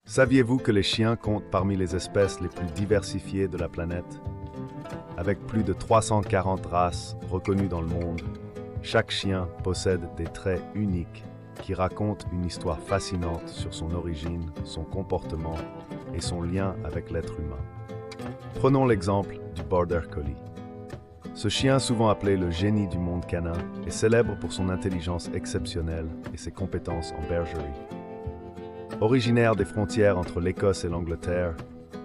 Saviez-vous que les chiens comptent parmi les espèces les plus diversifiées de la planète? Avec plus de 340 races reconnues dans le monde, chaque chien possède des traits uniques qui racontent une histoire fascinante sur son origine, son comportement et son lien avec l'être humain. Prenons l'exemple du Border Collie. Ce chien, souvent appelé le génie du monde canin, est célèbre pour son intelligence exceptionnelle et ses compétences en bergerie. Originaire des frontières entre l'Écosse et l'Angleterre,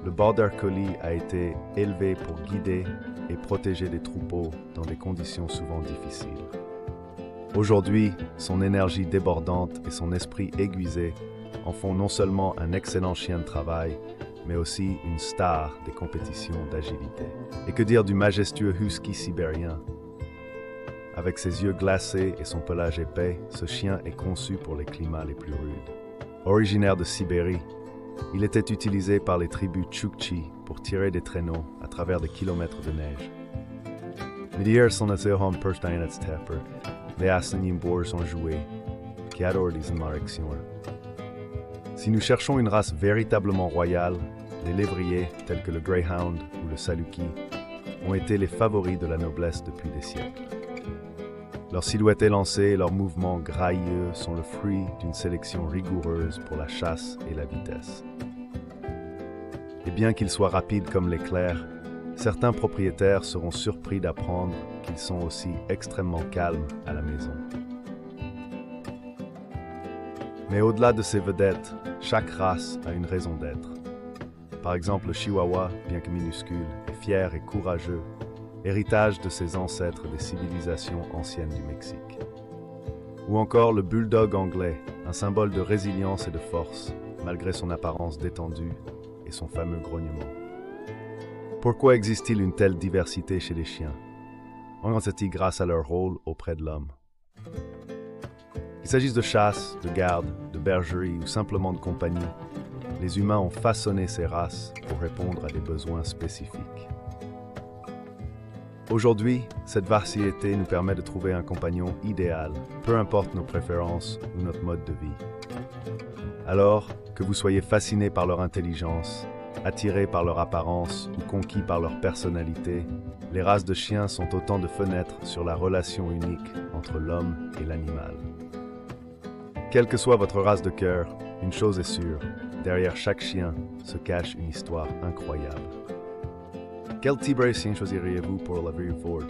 le Border Collie a été élevé pour guider et protéger des troupeaux dans des conditions souvent difficiles. Aujourd'hui, son énergie débordante et son esprit aiguisé en font non seulement un excellent chien de travail, mais aussi une star des compétitions d'agilité. Et que dire du majestueux husky sibérien? Avec ses yeux glacés et son pelage épais, ce chien est conçu pour les climats les plus rudes. Originaire de Sibérie, il était utilisé par les tribus Tchouktchi pour tirer des traîneaux à travers des kilomètres de neige. Med de som har försteinatstäpper, läsen i bor som joué, qui adore des maractions. Si nous cherchons une race véritablement royale, les lévriers, tels que le Greyhound ou le Saluki, ont été les favoris de la noblesse depuis des siècles. Leur silhouette élancée et leurs mouvements grailleux sont le fruit d'une sélection rigoureuse pour la chasse et la vitesse. Et bien qu'ils soient rapides comme l'éclair, certains propriétaires seront surpris d'apprendre qu'ils sont aussi extrêmement calmes à la maison. Mais au-delà de ces vedettes, chaque race a une raison d'être. Par exemple, le Chihuahua, bien que minuscule, est fier et courageux, héritage de ses ancêtres des civilisations anciennes du Mexique. Ou encore le Bulldog anglais, un symbole de résilience et de force, malgré son apparence détendue et son fameux grognement. Pourquoi existe-t-il une telle diversité chez les chiens? En grande grâce à leur rôle auprès de l'homme. Qu'il s'agisse de chasse, de garde, de bergerie ou simplement de compagnie, les humains ont façonné ces races pour répondre à des besoins spécifiques. Aujourd'hui, cette variété nous permet de trouver un compagnon idéal, peu importe nos préférences ou notre mode de vie. Alors, que vous soyez fasciné par leur intelligence, attiré par leur apparence ou conquis par leur personnalité, les races de chiens sont autant de fenêtres sur la relation unique entre l'homme et l'animal. Quelle que soit votre race de cœur, une chose est sûre, derrière chaque chien se cache une histoire incroyable. Quel type de chien choisiriez-vous pour la vie Ford?